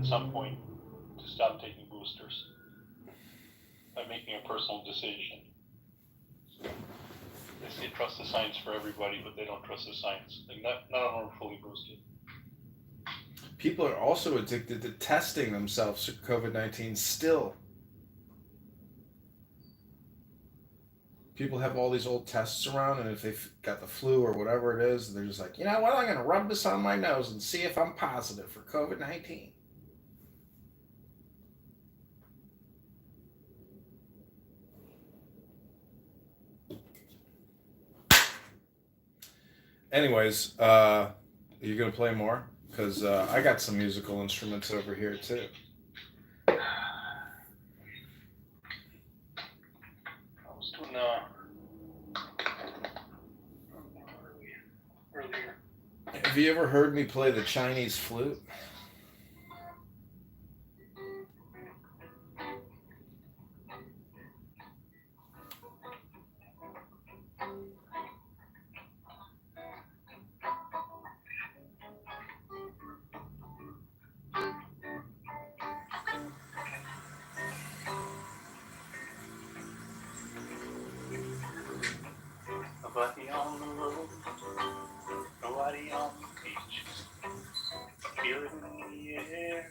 at some point to stop taking boosters by making a personal decision. They say trust the science for everybody, but they don't trust the science. Like none of them are fully boosted. People are also addicted to testing themselves for COVID-19 still. People have all these old tests around, and if they've got the flu or whatever it is, they're just like, you know what, I'm going to rub this on my nose and see if I'm positive for COVID-19. Anyways, are you going to play more? Because I got some musical instruments over here, too. I was doing earlier. Have you ever heard me play the Chinese flute? Nobody on the road, nobody on the beach. Feel it in the air,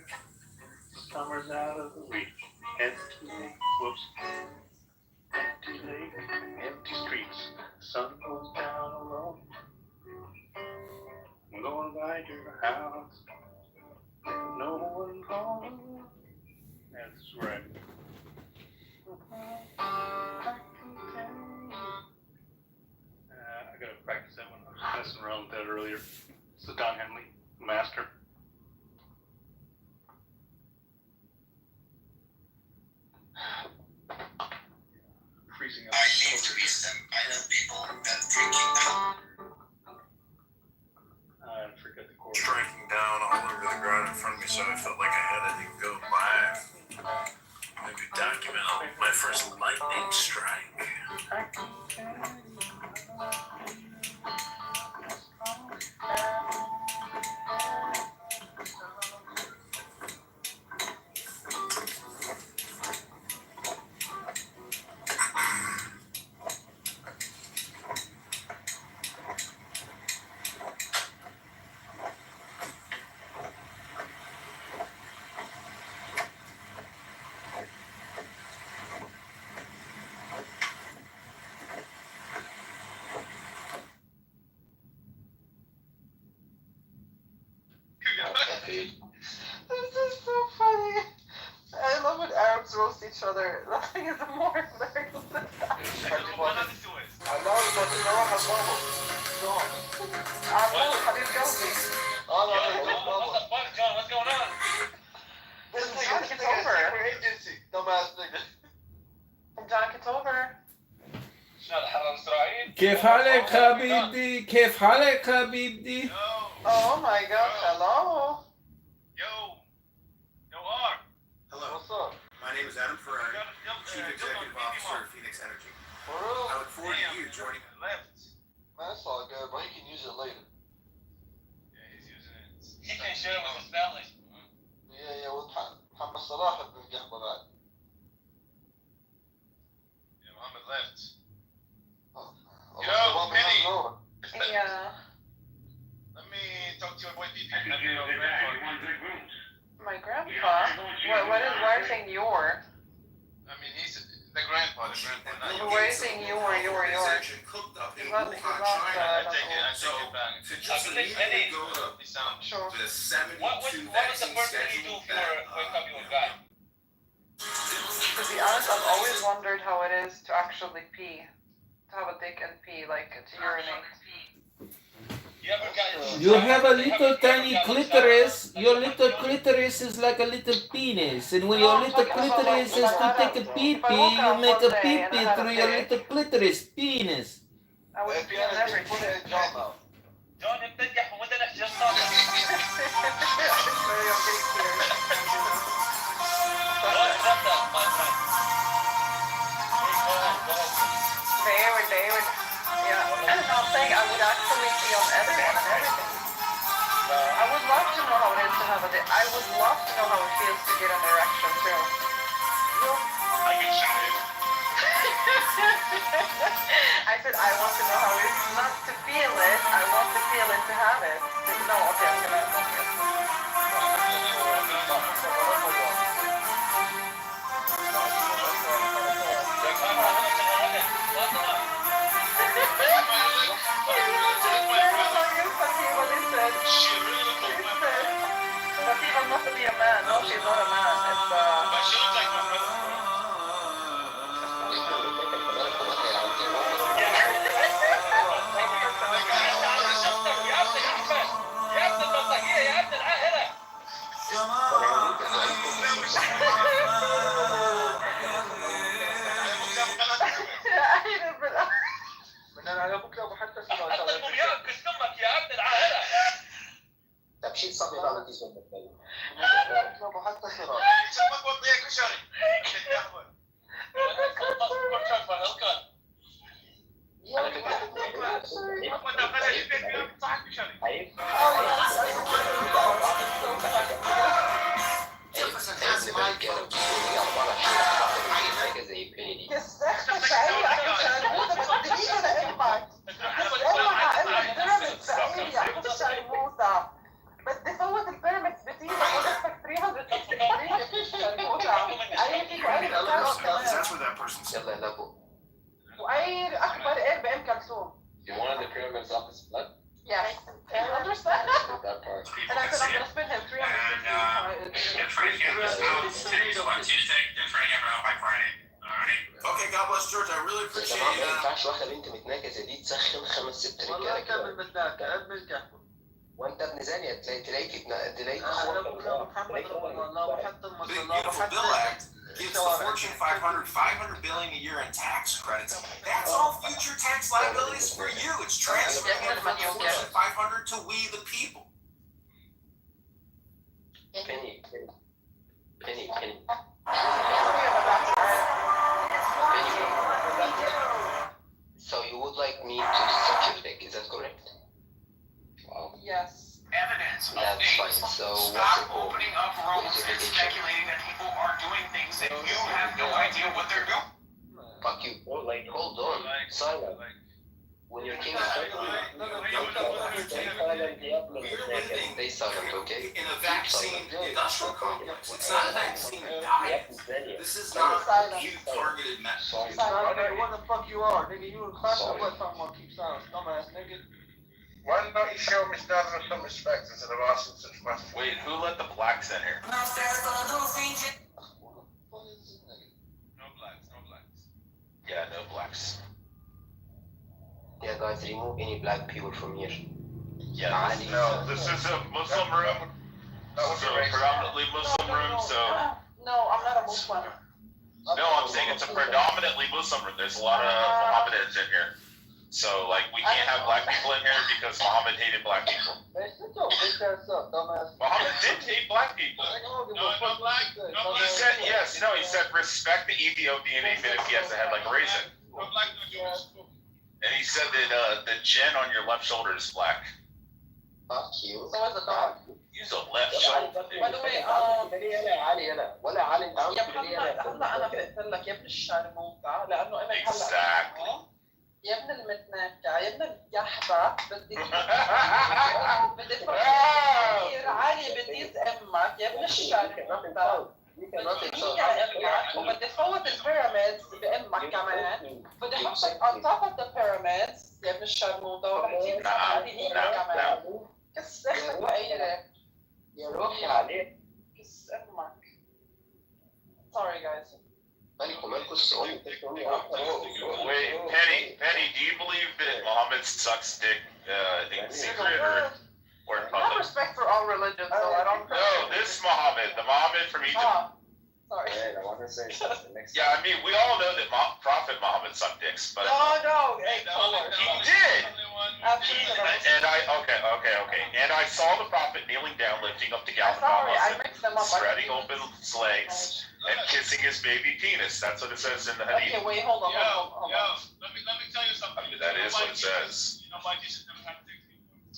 summer's out of the reach. Empty lake, whoops. Empty lake, empty streets. Sun goes down alone. I'm going by your house. There's no one home. That's right. I gotta practice that one. I was messing around with that earlier. It's the Don Henley, master. Freezing up. I need to be them. I know people that drinking I forget the chord. Striking down all over the ground in front of me, so I felt like I had to go live. Maybe document my first lightning strike. This is so funny. I love when Arabs roast each other. Nothing is more hilarious than that. What's going on? This is John Kitover. I'm John Kitover. كيف حالك حبيبي؟ كيف حالك حبيبي؟ Oh my gosh, hello. Hello. What's up? My name is Adam Ferrari, Chief Executive Officer of Phoenix Energy. For real? I look forward to you joining. That's all good, but he can use it later. Yeah, he's using it. He can share it with his family. Yeah, محمد صلاح بنقحبه بعد. Yeah, Muhammad left. Yo, Penny. Yeah. Let me talk to your boy PP. My grandpa? Why are you saying your? I mean, he's the grandpa. Why are you saying your? Cooked up in He's not, Wuhan, I China. take it So, to just immediately go to Sure. the 72 What was the vaccine first thing you do schedule if you wake up your guy? To be honest, I've always wondered how it is to actually pee. To have a dick and pee, like to urinate. You have a little tiny clitoris. Your little clitoris is like a little penis. And when your little clitoris is to take a pee-pee, you make a pee-pee through your little clitoris penis. I would pee on everything. John, بتنجح وانت نحكي الصالح. Sorry, I'm getting David. Yeah. I'm saying I would actually pee on everything. I would love to know how it is to have a dick. I would love to know how it I want to know how it is not to feel it. I want to feel it to have it. No, okay, I'm gonna. Fatima must be a man. No, she's not a man. It's But she looks like my brother. من انا على بكره وحتى حتى المومياء كسمك يا ابن العاهرة. تبشير صبي بعد تيجي وحتى خراج يسمك وضيع كشري. بدي فوت البيرمتس بتيجي بدفك 363 في الشرموطة. That's what that person said. يلا يلا بو. وأي أكبر إير بأم كلثوم. You wanted the pyramids off his blood? Yes. I understand. That part. And I said I'm gonna spend him 360. If Frank Campbell's out today's on Tuesday, then Frank Campbell out by Friday. Alright? Okay, God bless George. I really يا appreciate جماعة ما that. ينفعش واحدة بنت متناكزة دي تسخن 5-6 والله رجالة كمل كده. بدك ابن الكهف. وانت ابن زانية تلاقيك انا بكره محمد رسول الله وحتى Big المصلى Beautiful Bill وحتى Act gives the Fortune 500 $500 billion a year in tax credits. That's all future tax liabilities for you. It's transferring it from the Fortune 500 to we the people. penny. So you would like me to suck your dick, is that correct? Wow. Yes. Evidence of That's fine. things. So what's Stop your goal? opening up rooms and speculating that people are doing things that you have no idea what they're doing. Fuck you. Hold on. Silent. When your king is stay silent, okay? In a vaccine industrial complex. It's not a vaccine diet. This is not you targeted message. what the fuck you are, nigga? You in class or what? Talking about keep silence, dumbass nigga. Why don't you show Miss Donovan some respect instead of asking such questions? Wait, who let the blacks in here? No blacks, no blacks. Yeah, no blacks. Yeah, guys, remove any black people from here. Yeah, No, this is a Muslim room. That was So a racist. predominantly Muslim room, so No, I'm not a Muslim. no, I'm saying it's a predominantly Muslim room. There's a lot of Mohammedans in here. So like we can't have black people in here because Muhammad hated black people. Hey, sit your bitch ass up, dumbass. Muhammad did hate black people. I don't give No, a fuck no black, what you say, no dumbass. He said yes, no, he said respect the Ethiopian even if he has a head like a raisin. No black, no Jewish. And he said that the gen on your left shoulder is black. Fuck you. So is the dog. Use a left shoulder. By the way, ولا علي انت عاوز يا تقول لي محمد هلا انا فقت لك يا ابن الشرموطة لانه انا هلا Exactly. يا ابن المتناكة يا ابن اليحبة بدي بدي كثير عالي بديز امك يا ابن الشرموطة بدي امك وبدي فوت البيراميدز بامك كمان بدي احطك on top of the pyramids يا ابن الشرموطة وبحكيك كمان كس اختك وقيرة يا روحي عليك. كس امك sorry guys. مالكم السؤال. Wait, Penny, do you believe that Muhammad sucks dick in secret or in I have public? respect for all religions, so I don't. No, this Muhammad, the Muhammad from Egypt. Sorry. I want to say something next Yeah, I mean, we all know that Prophet Muhammad sucked dicks, but No, hey, he did. Absolutely. And And I saw the Prophet kneeling down, lifting up the I'm sorry, I Galvin, mixed them up. spreading open his legs, and kissing his baby penis. That's what it says in the Okay, Hadith. wait, hold on. Let me tell you something. That is what it says. You know why Jesus never had dicks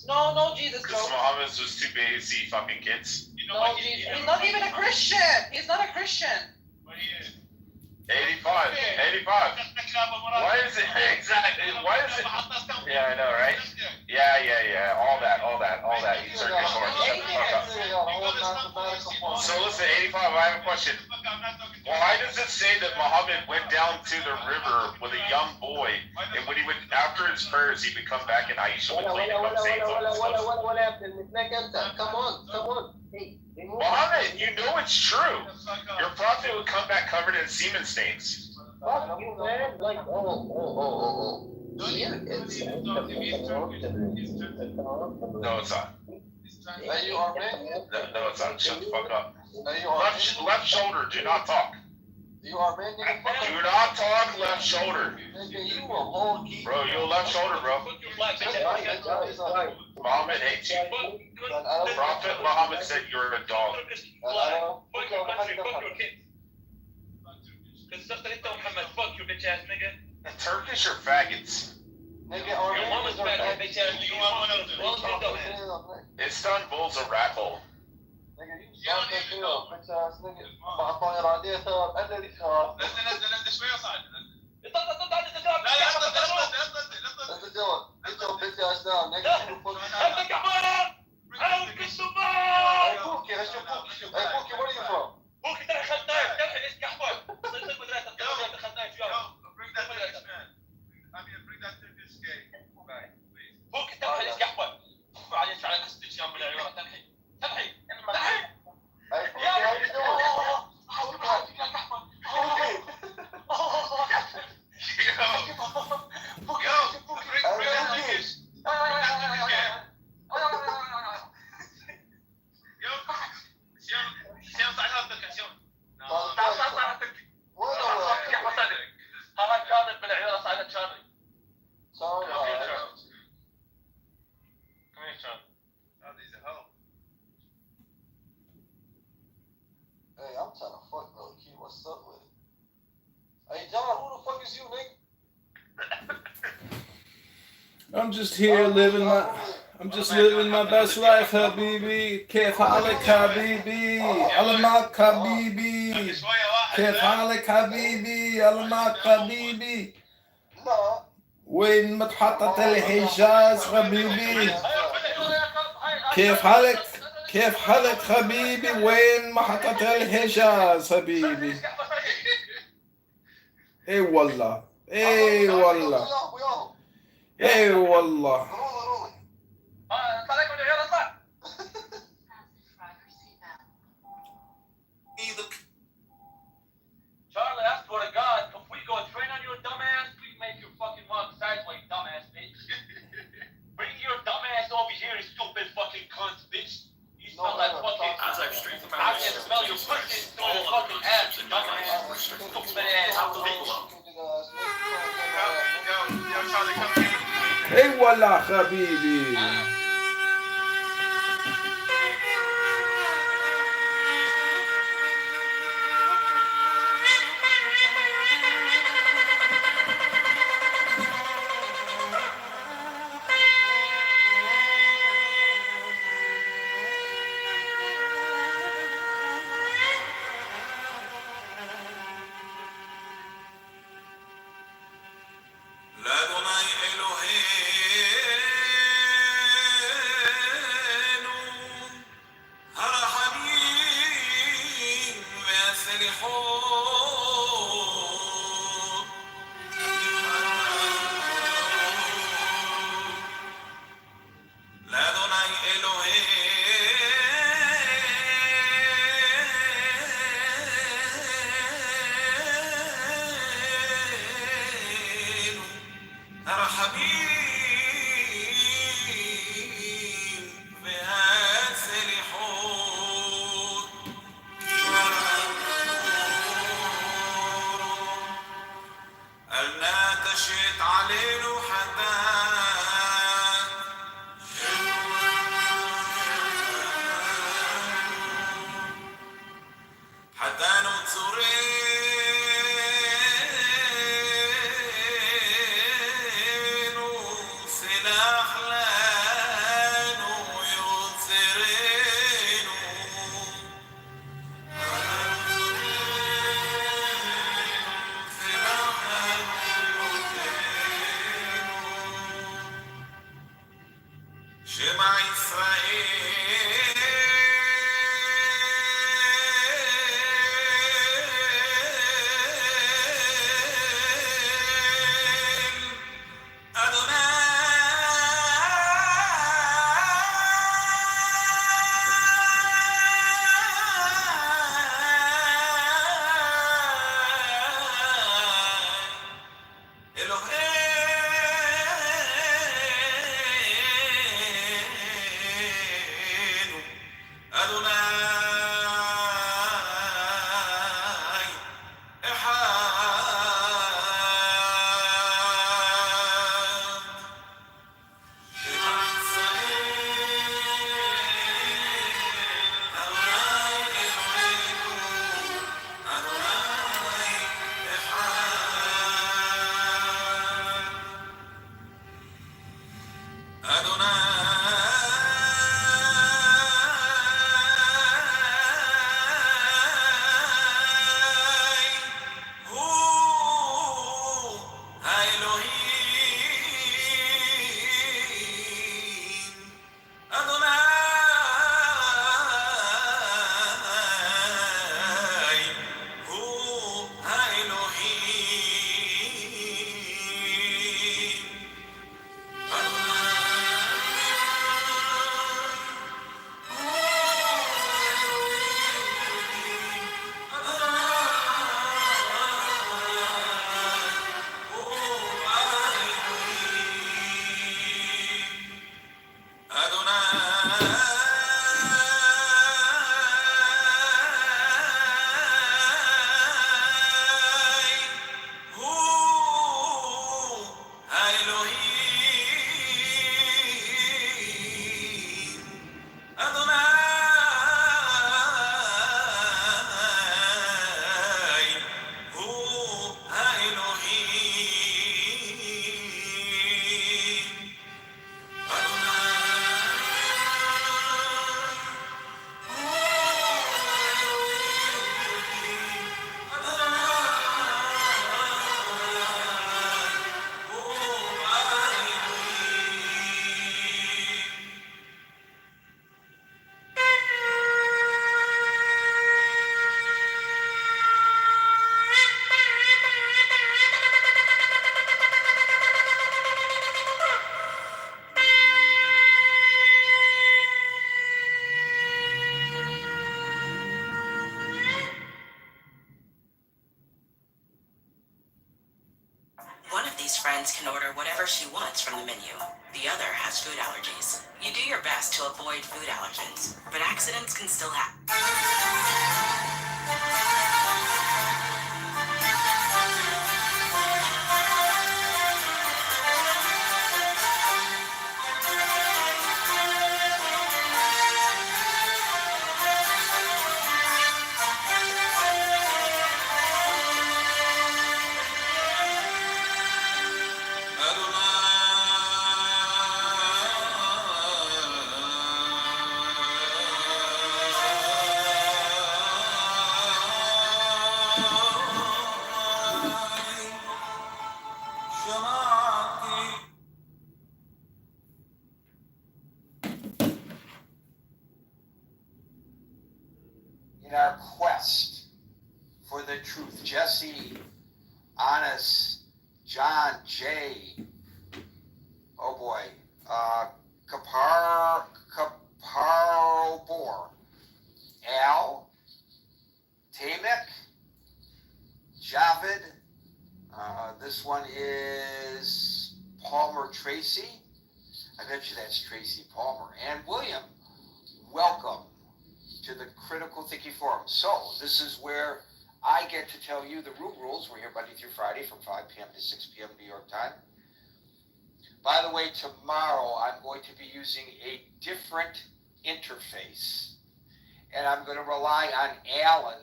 before? No, Jesus, Because no. Muhammad was too busy fucking kids. You know No, why Jesus. He's not even a Christian. He's not a Christian. But he is. 85. Why is it exactly? Why is it? Yeah, I know, right? Yeah. All that. You Turkish horse. Shut the fuck up. So listen, 85. I have a question. Why does it say that Muhammad went down to the river with a young boy, and when he would, after his prayers, he would come back and Aisha would clean him up, saying ولا هناك انت. Come on. Hey, Muhammad, you know it's true. Your prophet would come back covered in semen stains. fuck you, man. Like, oh. Yeah, it's No, it's not. Are you Armenian? No, it's not. Shut the fuck up. Are you Armenian? Left shoulder. Do not talk. You Armenian? Do not talk. Left shoulder. Nigga, you a whole key. Bro, you a left shoulder, bro. Muhammad hates you. Prophet Muhammad said you're a dog. Turkish or faggots? Nigga, Armenians are bad. Istanbul's a rat hole. Nigga, you suck that shit up, bitch ass nigga. بعطاني رعدية ثواب أنا اللي ثواب. Let's do it. Get your bitch ass down, nigga. Hey, Pookie, that's your Pookie. Hey, Pookie, where are you from? Hey, Pookie, how you doing? Hey, I'm trying to fuck low key. What's up with it? Hey, John, who the fuck is you, nigga? I'm just here living my best life, Habibi. كيف حالك حبيبي؟ الله معك حبيبي. كيف حالك حبيبي؟ الله معك حبيبي. No. وين متحطة الحجاز حبيبي؟ كيف حالك حبيبي؟ وين محطة الحجاز حبيبي؟ اي والله اي والله اي والله. Charlie, I swear to God, if we go train on your dumbass, we make you fucking walk sideways, dumbass bitch. Bring your dumbass over here, you stupid fucking cunt, bitch. You smell like fucking. I can smell your pussy through your fucking ass, you dumbass. Stupid ass bitch. Yo, Charlie, come here. اي والله حبيبي. One of these friends can order whatever she wants from the menu. The other has food allergies. You do your best to avoid food allergens, but accidents can still happen. In our quest for the truth, Jesse, Honest, John, Jay, oh boy, Kaparobor, Al, Tamek, Javid, this one is Palmer Tracy. I bet you that's Tracy Palmer. And William, welcome to the Critical Thinking Forum. So this is where I get to tell you the room rules. We're here Monday through Friday from 5 p.m. to 6 p.m. New York time. By the way, tomorrow I'm going to be using a different interface. And I'm going to rely on Alan,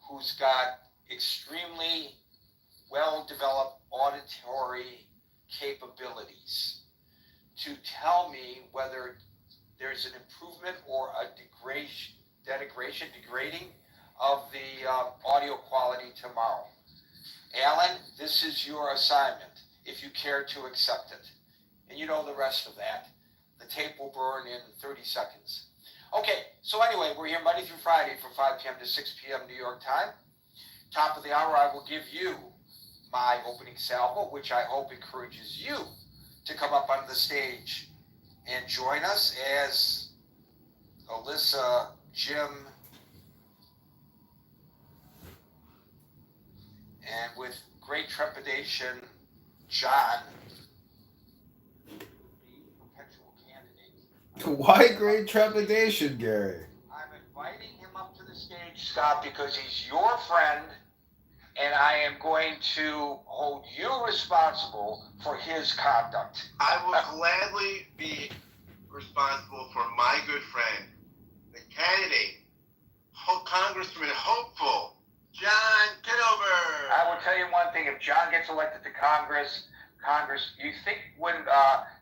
who's got extremely well-developed auditory capabilities, to tell me whether there's an improvement or a degrading of the audio quality tomorrow. Alan, this is your assignment, if you care to accept it. And you know the rest of that. The tape will burn in 30 seconds. Okay, so anyway, we're here Monday through Friday from 5 p.m. to 6 p.m. New York time. Top of the hour, I will give you my opening salvo, which I hope encourages you to come up on the stage and join us as Alyssa, Jim, and with great trepidation, John, the perpetual candidate. Why great trepidation, Gary? I'm inviting him up to the stage, Scott, because he's your friend, and I am going to hold you responsible for his conduct. I will gladly be responsible for my good friend, the candidate, Congressman hopeful, John Kitover. I will tell you one thing, if John gets elected to Congress, you think when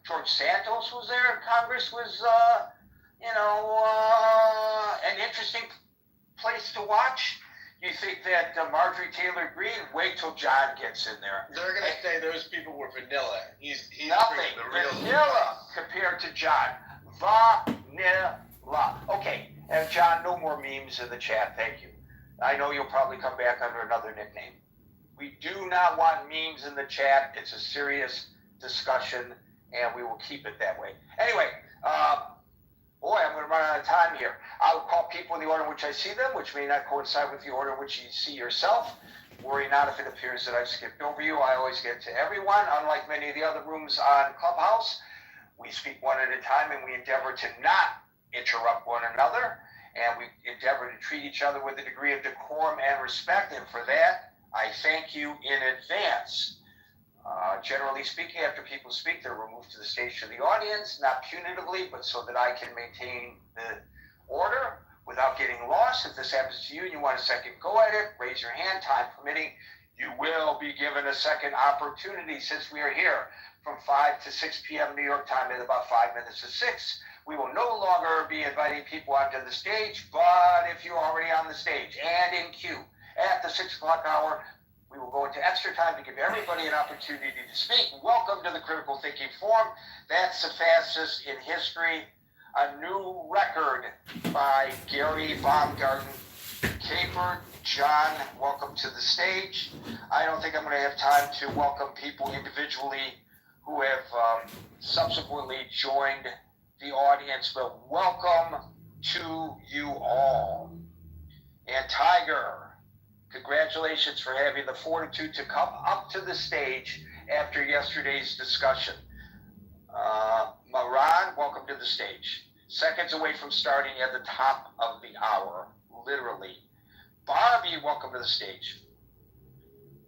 George Santos was there, Congress was, an interesting place to watch? You think that Marjorie Taylor Greene, wait till John gets in there. They're going to say those people were vanilla. He's Nothing the real vanilla compared to John. Vanilla. Okay, and John, no more memes in the chat, thank you. I know you'll probably come back under another nickname. We do not want memes in the chat. It's a serious discussion, and we will keep it that way. Anyway, boy, I'm going to run out of time here. I will call people in the order in which I see them, which may not coincide with the order in which you see yourself. Worry not if it appears that I've skipped over you. I always get to everyone. Unlike many of the other rooms on Clubhouse, we speak one at a time, and we endeavor to not interrupt one another, and we endeavor to treat each other with a degree of decorum and respect, and for that, I thank you in advance. Generally speaking, after people speak, they're removed to the stage to the audience, not punitively, but so that I can maintain the order without getting lost. If this happens to you and you want a second go at it, raise your hand, time permitting. You will be given a second opportunity since we are here from 5 to 6 p.m. New York time at about 5 minutes to 6. We will no longer be inviting people onto the stage, but if you're already on the stage and in queue at the 6 o'clock hour, we will go into extra time to give everybody an opportunity to speak. Welcome to the Critical Thinking Forum. That's the fastest in history. A new record by Gary Baumgarten. Caper, John, welcome to the stage. I don't think I'm going to have time to welcome people individually who have subsequently joined the audience, but welcome to you all. And Tiger, Congratulations for having the fortitude to come up to the stage after yesterday's discussion. Maran, welcome to the stage. Seconds away from starting at the top of the hour, literally. Barbie, welcome to the stage.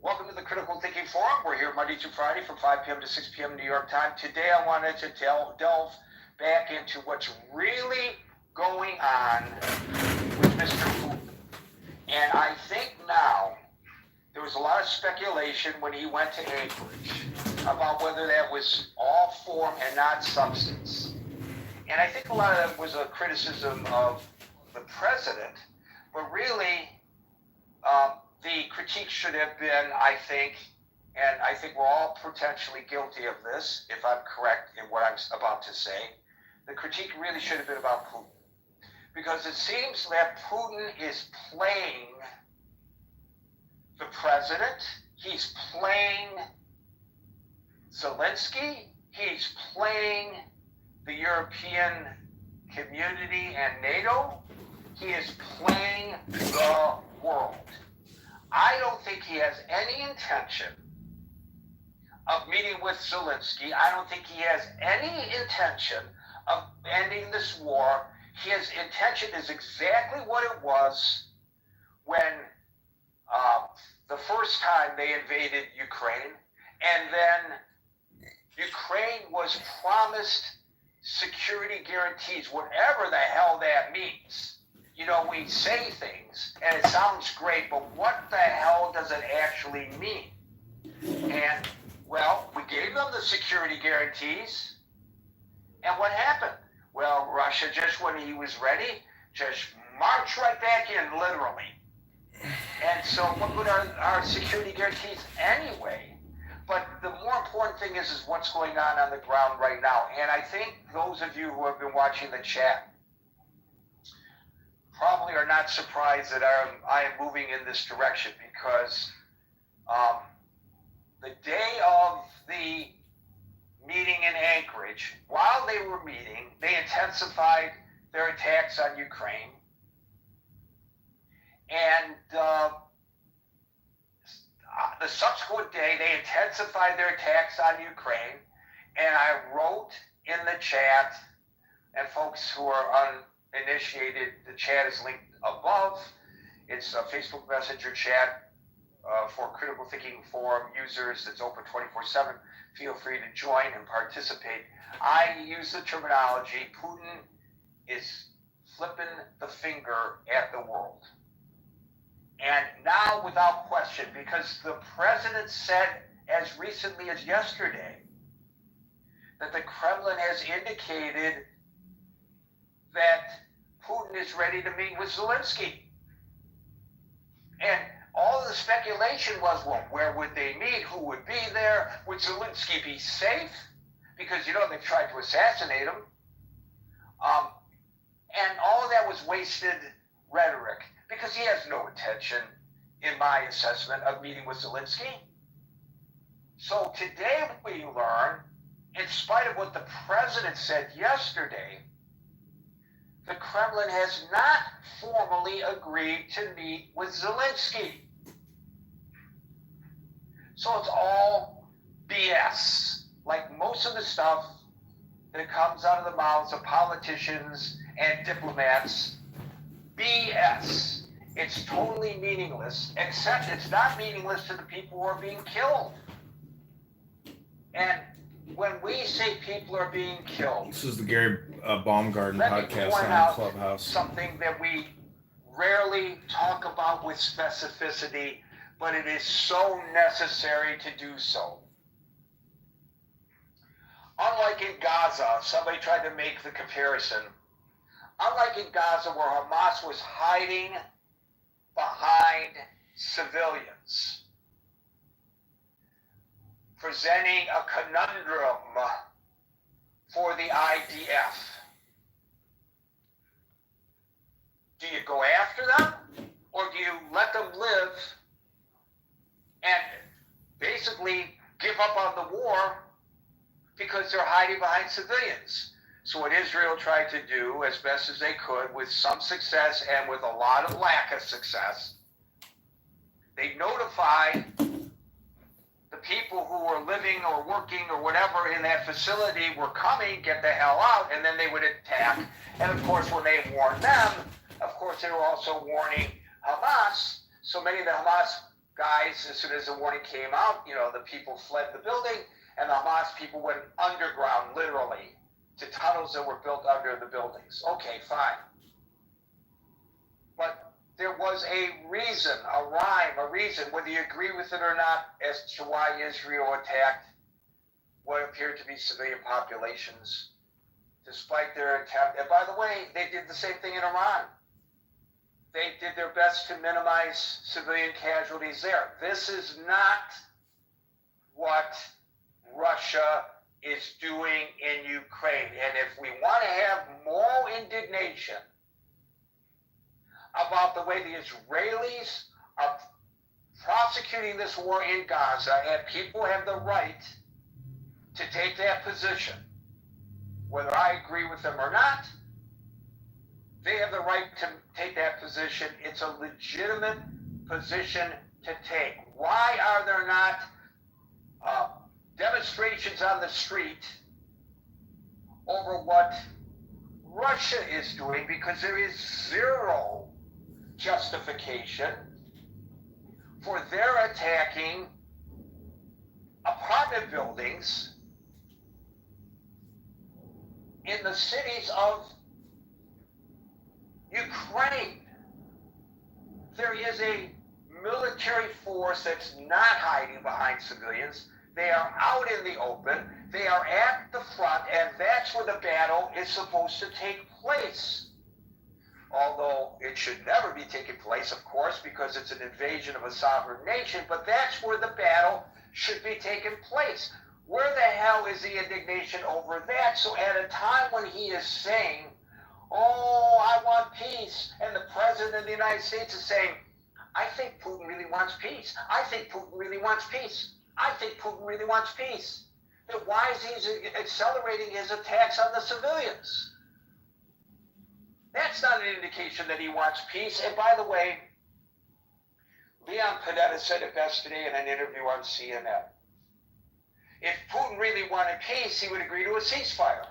Welcome to the Critical Thinking Forum. We're here Monday through Friday from 5 p.m. to 6 p.m. New York time. Today I wanted to delve back into what's really going on with Mr. Putin. And I think now, there was a lot of speculation when he went to Anchorage about whether that was all form and not substance. And I think a lot of that was a criticism of the president, but really, the critique should have been, I think, and I think we're all potentially guilty of this, if I'm correct in what I'm about to say, the critique really should have been about Putin. Because it seems that Putin is playing the president, he's playing Zelensky, he's playing the European community and NATO, he is playing the world. I don't think he has any intention of meeting with Zelensky. I don't think he has any intention of ending this war. His intention is exactly what it was when the first time they invaded Ukraine, and then Ukraine was promised security guarantees, whatever the hell that means. You know, we say things, and it sounds great, but what the hell does it actually mean? And, well, we gave them the security guarantees, and what happened? Well, Russia, just when he was ready, just marched right back in, literally. And so what would our security guarantees anyway? But the more important thing is what's going on the ground right now. And I think those of you who have been watching the chat probably are not surprised that I am moving in this direction, because the day of the meeting in Anchorage, while they were meeting, they intensified their attacks on Ukraine. And the subsequent day, they intensified their attacks on Ukraine. And I wrote in the chat, and folks who are uninitiated, the chat is linked above. It's a Facebook Messenger chat for Critical Thinking Forum users that's open 24/7. Feel free to join and participate. I use the terminology, Putin is flipping the finger at the world. And now, without question, because the president said as recently as yesterday that the Kremlin has indicated that Putin is ready to meet with Zelensky. And all the speculation was, well, where would they meet? Who would be there? Would Zelensky be safe? Because, you know, they've tried to assassinate him. And all of that was wasted rhetoric, because he has no intention, in my assessment, of meeting with Zelensky. So today we learn, in spite of what the president said yesterday, the Kremlin has not formally agreed to meet with Zelensky. So it's all BS, like most of the stuff that comes out of the mouths of politicians and diplomats. BS. It's totally meaningless, except it's not meaningless to the people who are being killed. And when we say people are being killed, This is the Gary Baumgarten let me podcast point on out Clubhouse. something that we rarely talk about with specificity, but it is so necessary to do so. Unlike in Gaza, somebody tried to make the comparison. Unlike in Gaza, where Hamas was hiding behind civilians, presenting a conundrum for the IDF. Do you go after them, or do you let them live and basically give up on the war because they're hiding behind civilians? So what Israel tried to do as best as they could, with some success and with a lot of lack of success, They notify the people who were living or working or whatever in that facility were coming, get the hell out, and then they would attack. And of course, when they warned them, of course, they were also warning Hamas. So many of the Hamas guys, as soon as the warning came out, the people fled the building, and the Hamas people went underground, literally, to tunnels that were built under the buildings. Okay, fine. But there was a reason, a rhyme, a reason, whether you agree with it or not, as to why Israel attacked what appeared to be civilian populations, despite their attempt. And by the way, they did the same thing in Iran. They did their best to minimize civilian casualties there. This is not what Russia is doing in Ukraine. And if we want to have moral indignation about the way the Israelis are prosecuting this war in Gaza, and people have the right to take that position, whether I agree with them or not, they have the right to take that position. It's a legitimate position to take. Why are there not demonstrations on the street over what Russia is doing? Because there is zero justification for their attacking apartment buildings in the cities of Ukraine. There is a military force that's not hiding behind civilians. They are out in the open. They are at the front, and that's where the battle is supposed to take place. Although it should never be taking place, of course, because it's an invasion of a sovereign nation, but that's where the battle should be taking place. Where the hell is the indignation over that? So at a time when he is saying, oh, I want peace, and the President of the United States is saying, I think Putin really wants peace. I think Putin really wants peace. I think Putin really wants peace. Then why is he accelerating his attacks on the civilians? That's not an indication that he wants peace. And by the way, Leon Panetta said it best today in an interview on CNN. If Putin really wanted peace, he would agree to a ceasefire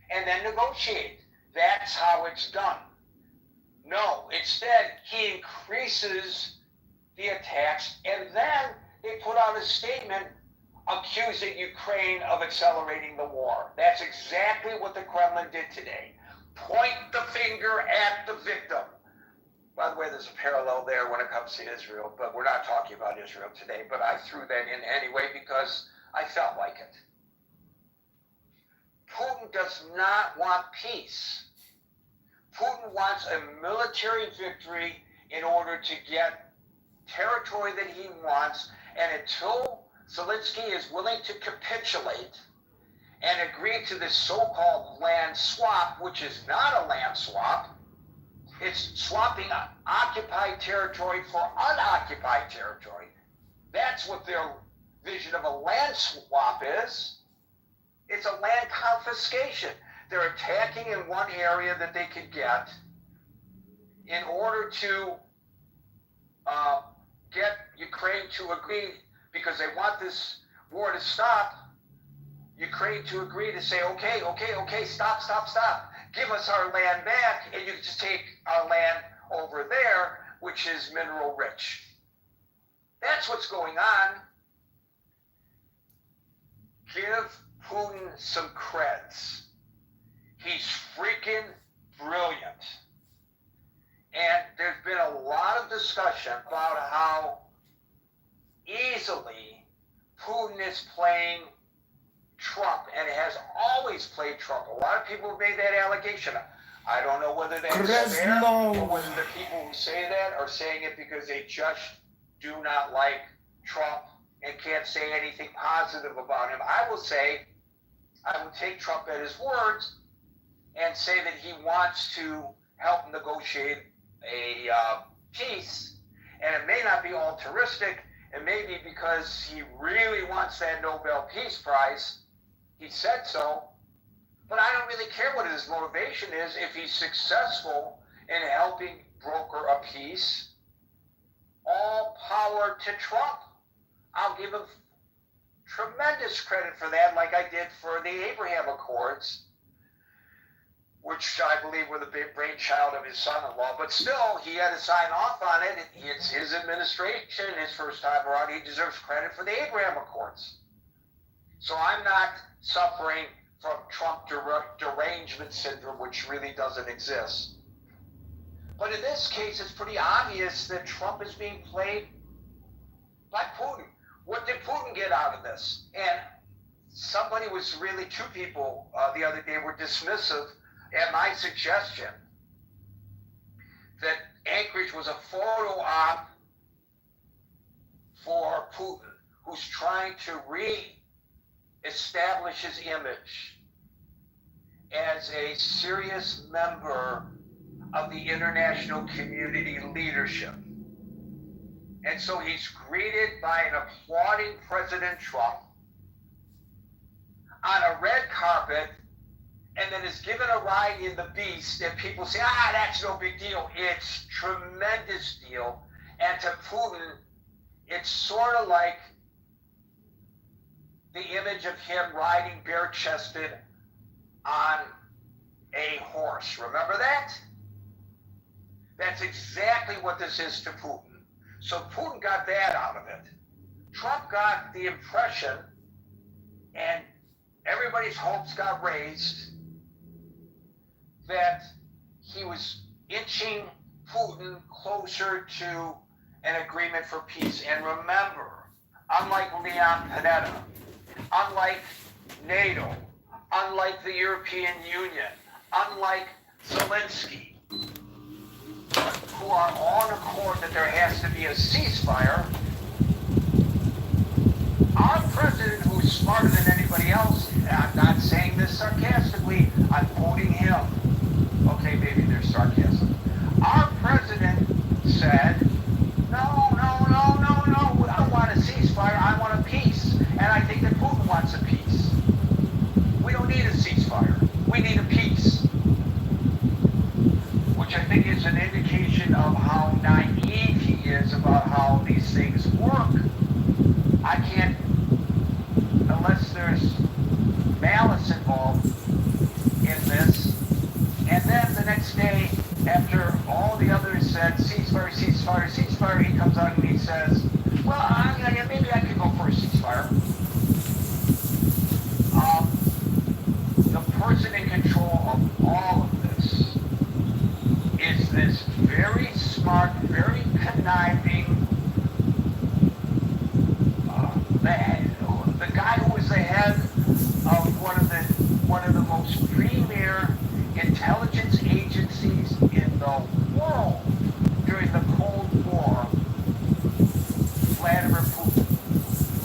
and then negotiate. That's how it's done. No, instead, he increases the attacks, and then they put out a statement accusing Ukraine of accelerating the war. That's exactly what the Kremlin did today. Point the finger at the victim. By the way, there's a parallel there when it comes to Israel, but we're not talking about Israel today, but I threw that in anyway because I felt like it. Putin does not want peace. Putin wants a military victory in order to get territory that he wants, and until Zelensky is willing to capitulate and agree to this so-called land swap, which is not a land swap, it's swapping occupied territory for unoccupied territory. That's what their vision of a land swap is. It's a land confiscation. They're attacking in one area that they could get in order to get Ukraine to agree, because they want this war to stop, Ukraine to agree to say, okay, stop. Give us our land back, and you can just take our land over there, which is mineral rich. That's what's going on. Give Putin some creds. He's freaking brilliant. And there's been a lot of discussion about how easily Putin is playing Trump, and has always played Trump. A lot of people have made that allegation. I don't know whether that's fair, or whether the people who say that are saying it because they just do not like Trump and can't say anything positive about him. I will take Trump at his words and say that he wants to help negotiate a peace, and it may not be altruistic. It may be because he really wants that Nobel Peace Prize. He said so, but I don't really care what his motivation is. If he's successful in helping broker a peace, all power to Trump. I'll give him tremendous credit for that, like I did for the Abraham Accords, which I believe were the brainchild of his son-in-law. But still, he had to sign off on it. It's his administration, his first time around. He deserves credit for the Abraham Accords. So I'm not suffering from Trump derangement syndrome, which really doesn't exist. But in this case, it's pretty obvious that Trump is being played by Putin. What did Putin get out of this? And somebody was really, two people the other day were dismissive at my suggestion that Anchorage was a photo op for Putin, who's trying to re-establish his image as a serious member of the international community leadership. And so he's greeted by an applauding President Trump on a red carpet, and then is given a ride in the Beast, and people say, that's no big deal. It's tremendous deal. And to Putin, it's sort of like the image of him riding bare-chested on a horse. Remember that? That's exactly what this is to Putin. So Putin got that out of it. Trump got the impression, and everybody's hopes got raised, that he was inching Putin closer to an agreement for peace. And remember, unlike Leon Panetta, unlike NATO, unlike the European Union, unlike Zelensky, who are on accord that there has to be a ceasefire, our president, who's smarter than anybody else, and I'm not saying this sarcastically, I'm quoting him. Okay, maybe there's sarcasm. Our president said, no, I don't want a ceasefire, I want a peace. And I think that Putin wants a peace. We don't need a ceasefire, we need a peace. Which I think is an indication of how naive he is about how these things work. I can't, unless there's malice involved in this. And then the next day, after all the others said ceasefire, ceasefire, ceasefire, he comes out and he says, well, maybe I could go for a ceasefire. The person in control of all of this is this very smart, very conniving, the guy who was the head of one of the most premier intelligence agencies in the world during the Cold War, Vladimir Putin.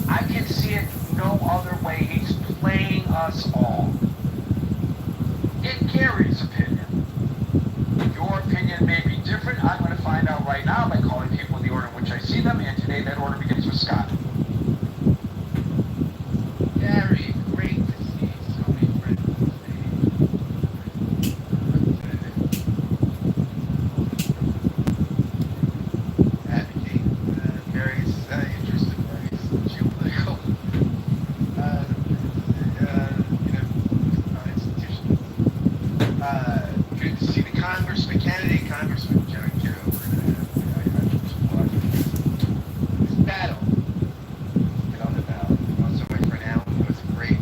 I can see it no other way. He's playing us all. In Gary's opinion, your opinion may be different. I'm going to find out right now by calling people in the order in which I see them, and today that order begins with Scott. Gary, great to see so many friends on stage. Advocate various interests in various geopolitical institutions. Good to see the Congressman, candidate Congressman John Kitover. I just watched this battle. Get on the ballot. Also, my friend Alan was a great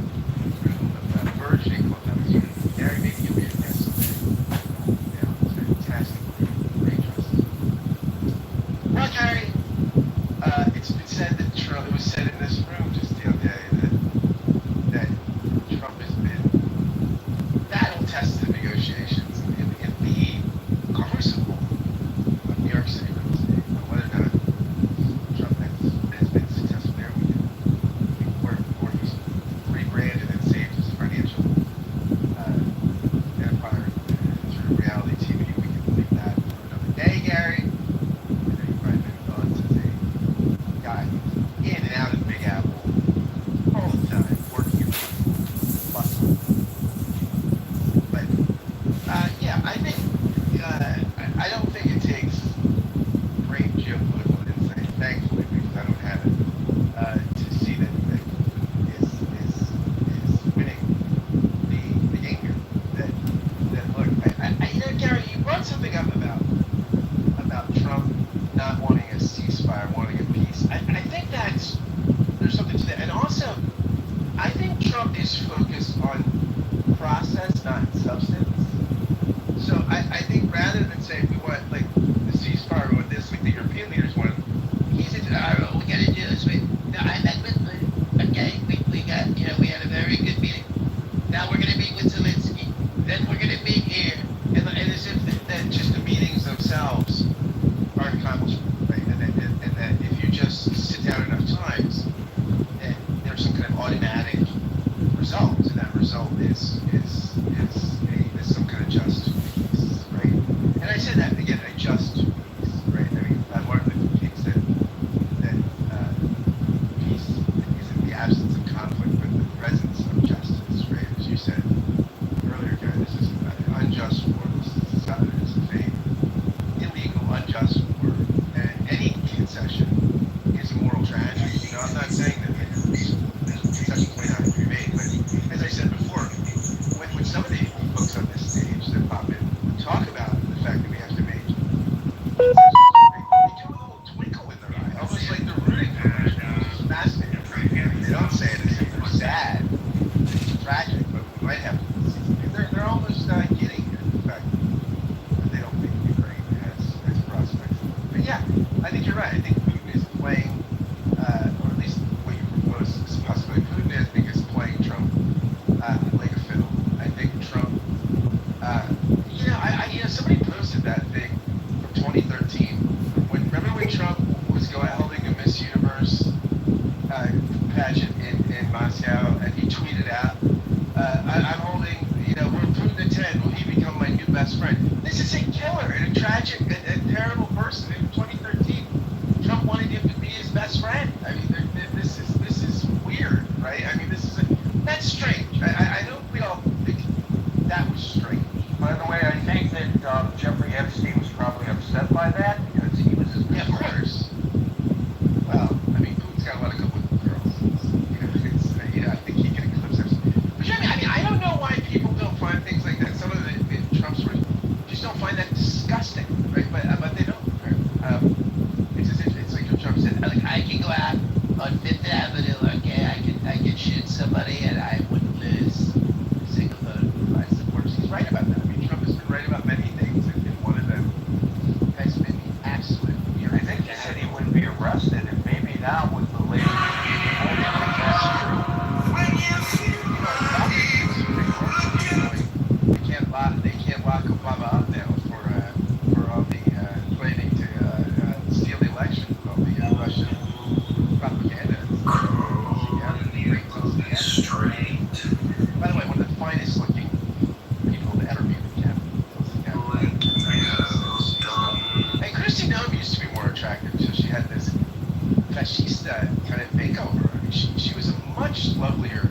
room of burgeoning clubhouse. Gary, maybe you'll be a guest someday. Yeah, it's fantastic. Great justice. Well, Gary, it's been said that Trump, it was said in this room just the other day that Trump has been battle-tested negotiations in the crucible of New York City real estate. Whether or not Trump has been successful there, or he's rebranded and saved his financial empire through reality TV. We can leave that for another day, Gary. I know you've probably been gone as a guy in and out of the Big Apple all the time, working in bustle. But yeah, I think I don't think it takes great geopolitical insight thankfully, because I don't have it, to see that is winning the game here. That look, you know, Gary, you brought something up about Trump not wanting a ceasefire, wanting a peace. I think there's something to that, and also I think Trump is focused on process, not substance. So I think rather than say we want like the ceasefire or this, like the European leaders want, he said, I don't know, we got to do this. No, I met with, okay, we got, you know, we had a very good meeting. Now we're going to meet with Zelensky. Then we're going to meet here. And as if that just the meetings themselves are an accomplishment, right? And that if you just sit down enough times, then there's some kind of automatic result, and that result is some kind of just peace, right? And I said that again, a just peace, right? I mean, Martin Luther King said that peace isn't the absence of conflict, but the presence of justice, right? As you said earlier, Gary, this is an unjust war. This is a illegal, unjust war, and any concession is a moral tragedy. You know, I'm not saying that concessions may not be made, but as I said before, when some of the folks on this stage that pop in talk about the fact that we have to make concessions, they do a little twinkle in their eye, almost like they're rooting for us, which is fascinating. They don't say it as if they're sad, it's tragic, but we might have to. They're almost getting at the fact that they don't think Ukraine has prospects. But yeah, I think you're right. I think Putin is playing, or at least what you propose is possibly Putin is because playing Trump like a fiddle. I think Trump, you know, somebody posted that thing from 2013. Remember when Trump was holding a Miss Universe pageant in Moscow, and he tweeted out, I'm holding, you know, we're Putin to 10, will he become my new best friend? This is a killer and a tragic and terrible person. In 2013, Trump wanted him to be his best friend. I mean, this is weird, right? I mean, that's strange. I don't we all think that was strange. By the way, I think that Jeffrey Epstein was probably upset by that because he was his best Yeah, of course. Well, I mean, Putin's got a lot of good looking girls. You know, I think he can eclipse us. But yeah, I mean, I don't know why people don't find things like that. Some of the Trump stories just don't find that disgusting, right? But they don't. Right? It's as if it's like Trump said, like I can go out on Fifth Avenue, okay, I can shoot somebody and I wouldn't lose a single vote of my supporters. He's right about that. I mean, Trump has been right about many things, and one of them has been the absolute. I think he said he wouldn't be arrested, and maybe now with the latest that's true. They can't lock Obama up now for all the planning to steal the election with all the Russian propaganda. By the way, one of the finest looking people to ever be in the cabinet. And Kristi Noem used to be more attractive, so she had this fashista kind of makeover. I mean, she was a much lovelier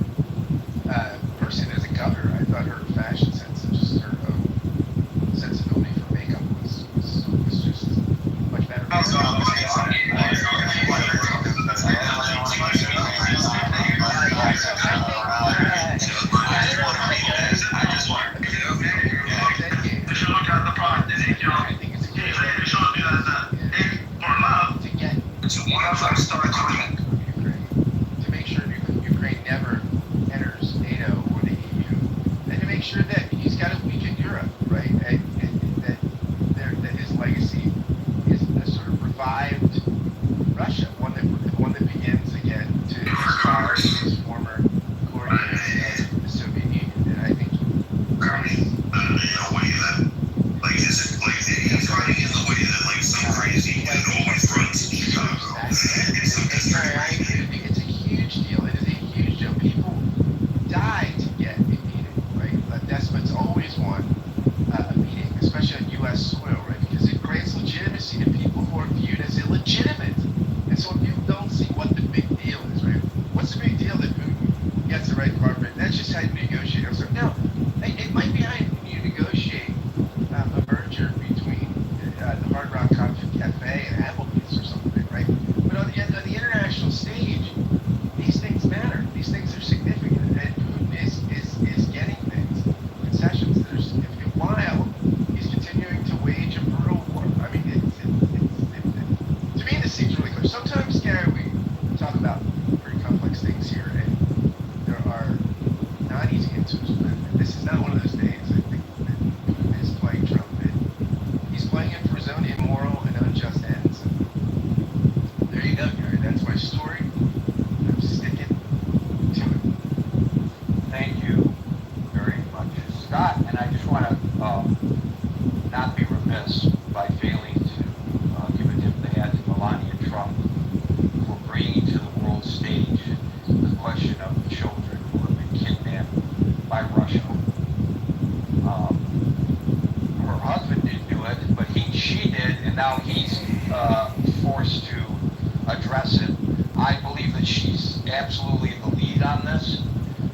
person as a governor. I thought her fashion sense and just her sensibility for makeup was just much better. To make sure Ukraine never enters NATO or the EU, and to make sure that he's got to weaken Europe, right? And that his legacy is a sort of revived Russia, one that begins again to inspire his former glory days of the Soviet Union. And I think in a way that, like, he's fighting in the way that, like, some crazy and always runs Chicago. It's so disturbing. It's a huge deal. It is a huge deal. People die to get a meeting, right? Despots always want a meeting, especially on U.S. soil, right? Because it grants legitimacy to people who are viewed as illegitimate. And so when people don't see what the big deal is, Sometimes, Gary, we talk about very complex things here, and there are not easy answers. But this is not one of those days. I think that Putin is playing Trump. And he's playing it for his own immoral and unjust ends. And there you go, Gary. That's my story. I'm sticking to it. Thank you very much, Scott. And I just want to not be remiss by failing to give a tip of the hat to Melania Trump for bringing to the world stage the question of the children who have been kidnapped by Russia. Her husband didn't do it, but she did, and now he's forced to address it. I believe that she's absolutely the lead on this.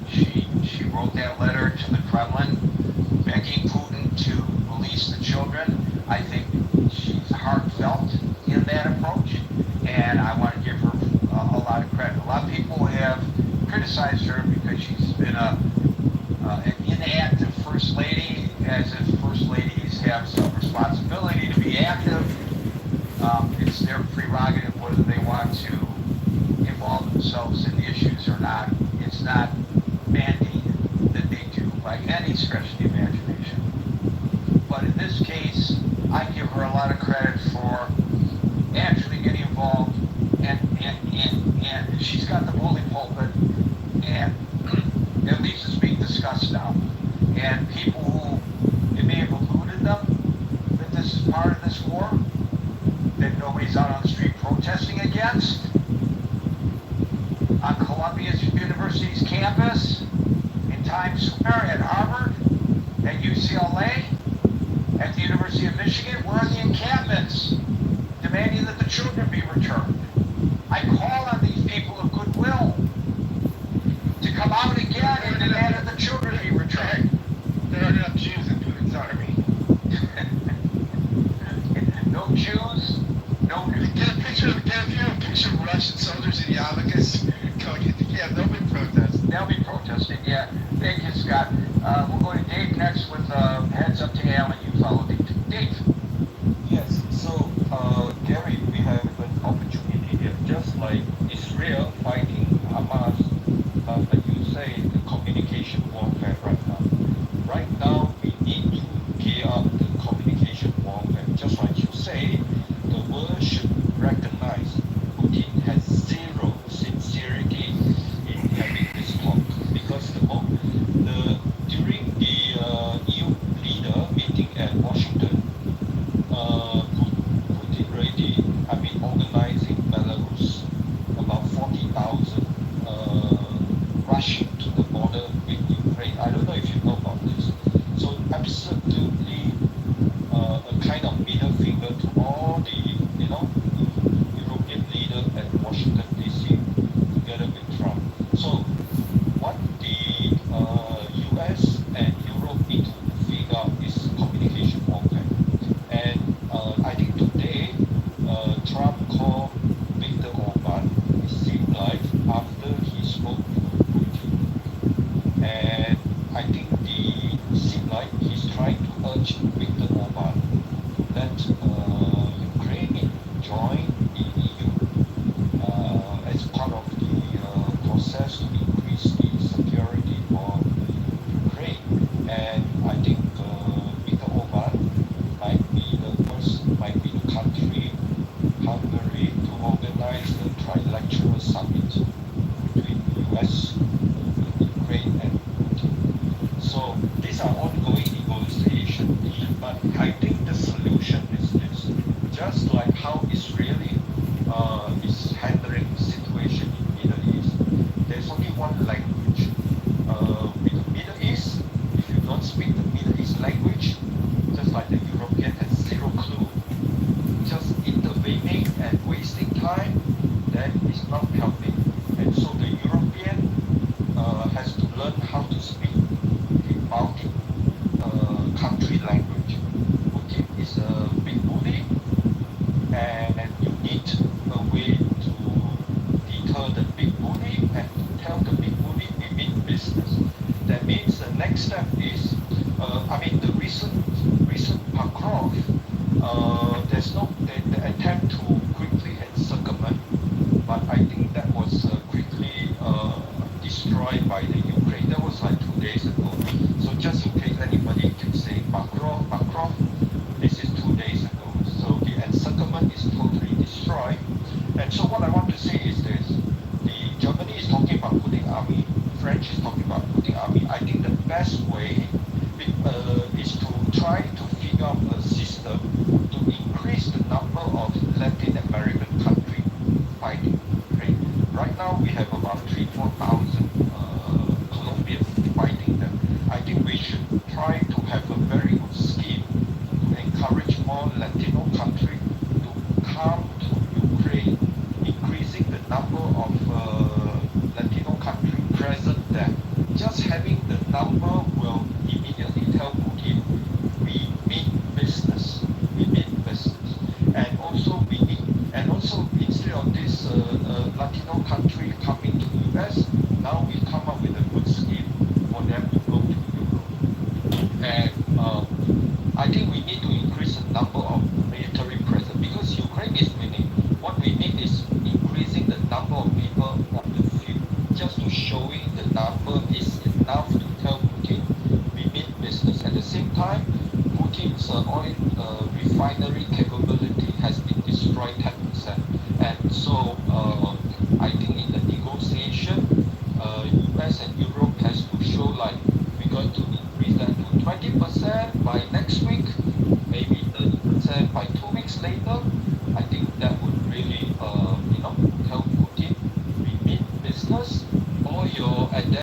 She wrote that letter to the Kremlin begging Putin to release the children. I think she's heartfelt in that approach, and I want to give her a lot of credit. A lot of people have criticized her because she's been an inactive first lady, as if first ladies have some responsibility to be active. It's their prerogative whether they want to involve themselves in the issues or not. It's not mandated that they do by any stretch of the imagination. But in this case, I give her a lot of credit for actually getting involved, and she's got the bully pulpit, and at least it's being discussed now. And people who, it may have eluded them that this is part of this war, that nobody's out on the street protesting against, on Columbia University's campus, in Times Square, at Harvard, at UCLA, at the University of Michigan. We're on the encampments demanding that the children be returned. I call on these people of goodwill to come out again and demand that the children be returned. There are enough Jews in Putin's army. No Jews, no... Get a picture of Russian soldiers in Yarmulkes going, yeah, they'll be protesting. They'll be protesting, yeah. Thank you, Scott. We'll go to Dave next with heads up to Alan. You follow Dave. Yes, so Gary, we have an opportunity here, just like Israel fighting Hamas, but you say the communication warfare right now. Right now, we need to gear up the communication warfare. Just like you say, the world should recognize Putin has zero sincerity in having this talk, because during the EU leader meeting at Washington, Putin already, organizing Belarus, about 40,000 rushing to the border with Ukraine. I don't know if you know about this. So absolutely a kind of middle finger to all the, European leader at Washington DC together with Trump. So what the US and Europe need to figure out is communication warfare. And I think today Trump called Viktor Orban, it seemed like, after he spoke to Putin. And I think it seemed like he's trying to urge Viktor Orban to let Ukraine join the EU as part of the process to increase the security for Ukraine. And I think Viktor Orban might be the country, Hungary, to organize the trilateral summit between the US, Ukraine, and Putin. So these are ongoing negotiations, but I think the solution is this. Just like how Israeli is handling the situation in the Middle East, there's only one language. With the Middle East, if you don't speak the Middle East language, just like the European has zero clue, just intervening and wasting time, then it's not helping. And so the European has to learn how to speak the Baltic country language. Putin is a big bully, and you need a way to deter the big bully and to tell the big bully we mean business. That means the next step is, the recent Pakov, there's no the attempt to quickly encirclement And so what I want to say is this: the Germany is talking about putting army, French is talking about putting army. I think the best way is to try to figure out a system to increase the number of Latin American countries fighting. Okay? Right now we have about 3,000-4,000 Colombians fighting them. I think we should try to have a very good scheme to encourage more Latino countries to come to Ukraine, increasing the number of Latino countries present there. Just having the number will immediately tell Putin we mean business. We mean business. And also instead of this Latino country coming to US, now we come up with a good scheme for them to go to Europe. And I think we need to increase the number of military presence because Ukraine is winning. What we need is increasing the number of people on the field, just to showing the number is enough to tell Putin we mean business. At the same time, Putin's oil refinery